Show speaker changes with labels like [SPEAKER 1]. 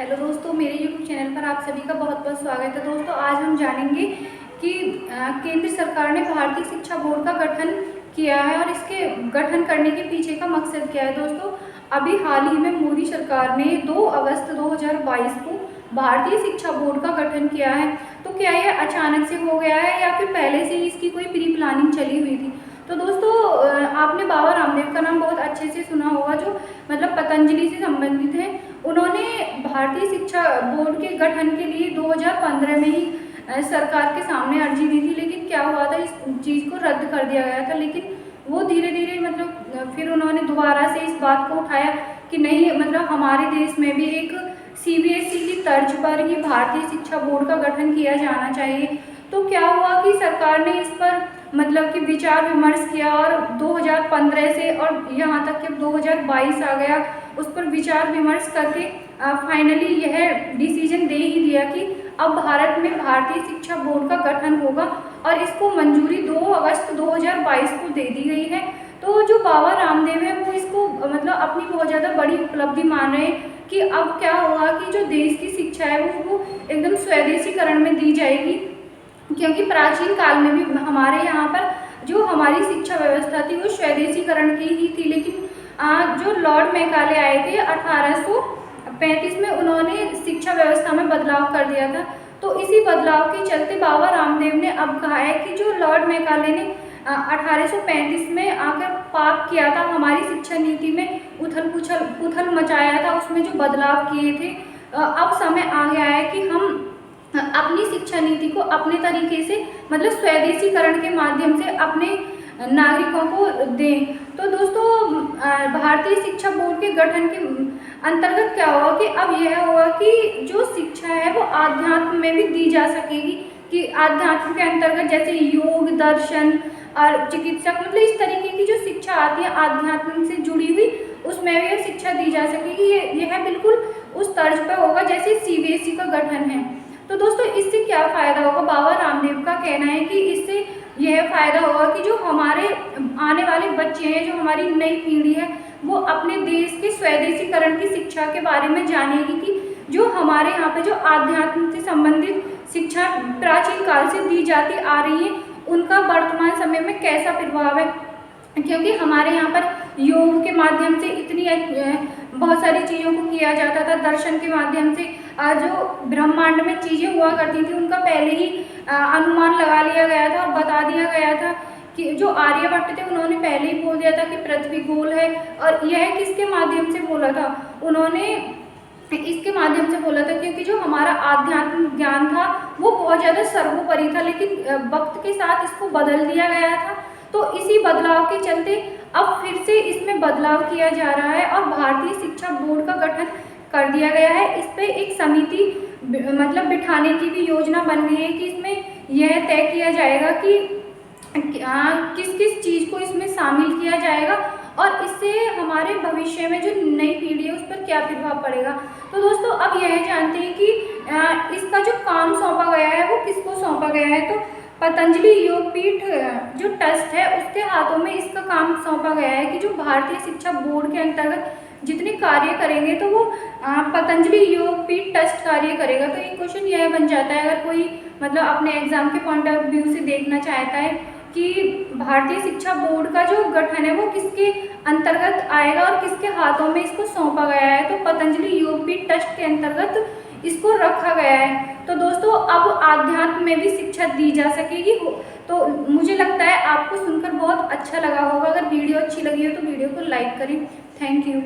[SPEAKER 1] Hello दोस्तों, मेरे YouTube channel पर आप सभी का बहुत बहुत स्वागत है। दोस्तों, आज हम जानेंगे कि केंद्र सरकार ने भारतीय शिक्षा बोर्ड का गठन किया है और इसके गठन करने के पीछे का मकसद क्या है। दोस्तों, अभी हाल ही में मोदी सरकार ने 2 अगस्त 2022 को भारतीय शिक्षा बोर्ड का गठन किया है। तो क्या ये अचानक से हो गया है या फिर पहले से ही इसकी कोई प्री प्लानिंग चली हुई थी। तो दोस्तों, आपने बाबा रामदेव का नाम बहुत अच्छे से सुना होगा, जो मतलब पतंजलि से संबंधित है। उन्होंने भारतीय शिक्षा बोर्ड के गठन के लिए 2015 में ही सरकार के सामने अर्जी दी थी, लेकिन क्या हुआ था, इस चीज़ को रद्द कर दिया गया था। लेकिन वो धीरे धीरे मतलब फिर उन्होंने दोबारा से इस बात को उठाया कि नहीं, मतलब हमारे देश में भी एक CBSE की तर्ज पर ही भारतीय शिक्षा बोर्ड का गठन किया जाना चाहिए। तो क्या हुआ कि सरकार ने इस पर मतलब कि विचार विमर्श किया और 2015 से और यहाँ तक कि 2022 आ गया, उस पर विचार विमर्श करके फाइनली यह डिसीजन दे ही दिया कि अब भारत में भारतीय शिक्षा बोर्ड का गठन होगा और इसको मंजूरी 2 अगस्त 2022 को दे दी गई है। तो जो बाबा रामदेव है वो इसको मतलब अपनी बहुत ज़्यादा बड़ी उपलब्धि मान रहे हैं कि अब क्या होगा कि जो देश की शिक्षा है वो एकदम स्वदेशीकरण में दी जाएगी। क्योंकि प्राचीन काल में भी हमारे यहाँ पर जो हमारी शिक्षा व्यवस्था थी वो स्वदेशीकरण की ही थी, लेकिन जो लॉर्ड मैकाले आए थे 1835 में, उन्होंने शिक्षा व्यवस्था में बदलाव कर दिया था। तो इसी बदलाव के चलते बाबा रामदेव ने अब कहा है कि जो लॉर्ड मैकाले ने 1835 में आकर पाप किया था, हमारी शिक्षा नीति में उथल मचाया था, उसमें जो बदलाव किए थे, अब समय आ गया है कि हम अपनी शिक्षा नीति को अपने तरीके से मतलब स्वदेशीकरण के माध्यम से अपने नागरिकों को दें। तो दोस्तों, भारतीय शिक्षा बोर्ड के गठन के अंतर्गत क्या होगा कि अब यह होगा कि जो शिक्षा है वो आध्यात्म में भी दी जा सकेगी, कि आध्यात्म के अंतर्गत जैसे योग, दर्शन और चिकित्सा, मतलब इस तरीके की जो शिक्षा आती है आध्यात्म से जुड़ी हुई, उसमें भी यह शिक्षा दी जा सकेगी। यह बिल्कुल उस तर्ज पर होगा जैसे CBSE का गठन है। तो दोस्तों, इससे क्या फ़ायदा होगा, बाबा रामदेव का कहना है कि इससे यह फ़ायदा होगा कि जो हमारे आने वाले बच्चे हैं, जो हमारी नई पीढ़ी है, वो अपने देश के स्वदेशीकरण की शिक्षा के बारे में जानेगी कि जो हमारे यहाँ पे जो आध्यात्म से संबंधित शिक्षा प्राचीन काल से दी जाती आ रही है, उनका वर्तमान समय में कैसा प्रभाव है। क्योंकि हमारे यहाँ पर योग के माध्यम से इतनी बहुत सारी चीज़ों को किया जाता था, दर्शन के माध्यम से जो ब्रह्मांड में चीज़ें हुआ करती थी उनका पहले ही अनुमान लगा लिया गया था और बता दिया गया था कि जो आर्यभट्ट थे उन्होंने पहले ही बोल दिया था कि पृथ्वी गोल है। और यह किसके माध्यम से बोला था, उन्होंने इसके माध्यम से बोला था क्योंकि जो हमारा आध्यात्मिक ज्ञान था वो बहुत ज़्यादा सर्वोपरि था, लेकिन वक्त के साथ इसको बदल दिया गया था। तो इसी बदलाव के चलते अब फिर से इसमें बदलाव किया जा रहा है और भारतीय शिक्षा बोर्ड का गठन कर दिया गया है। इस पे एक समिति मतलब बिठाने की भी योजना बन गई है कि इसमें यह तय किया जाएगा कि किस किस चीज़ को इसमें शामिल किया जाएगा और इससे हमारे भविष्य में जो नई पीढ़ी है उस पर क्या प्रभाव पड़ेगा। तो दोस्तों, अब यह जानते हैं कि इसका जो काम सौंपा गया है वो किसको सौंपा गया है। तो पतंजलि योगपीठ जो ट्रस्ट है उसके हाथों में इसका काम सौंपा गया है कि जो भारतीय शिक्षा बोर्ड के अंतर्गत जितने कार्य करेंगे तो वो पतंजलि योगपीठ ट्रस्ट कार्य करेगा। तो एक क्वेश्चन यह बन जाता है, अगर कोई मतलब अपने एग्जाम के पॉइंट ऑफ व्यू से देखना चाहता है कि भारतीय शिक्षा बोर्ड का जो गठन है वो किसके अंतर्गत आएगा और किसके हाथों में इसको सौंपा गया है, तो पतंजलि योगपीठ ट्रस्ट के अंतर्गत इसको रखा गया है। तो दोस्तों, अब आध्यात्म में भी शिक्षा दी जा सकेगी। तो मुझे लगता है आपको सुनकर बहुत अच्छा लगा होगा। अगर वीडियो अच्छी लगी हो तो वीडियो को लाइक करें। Thank you.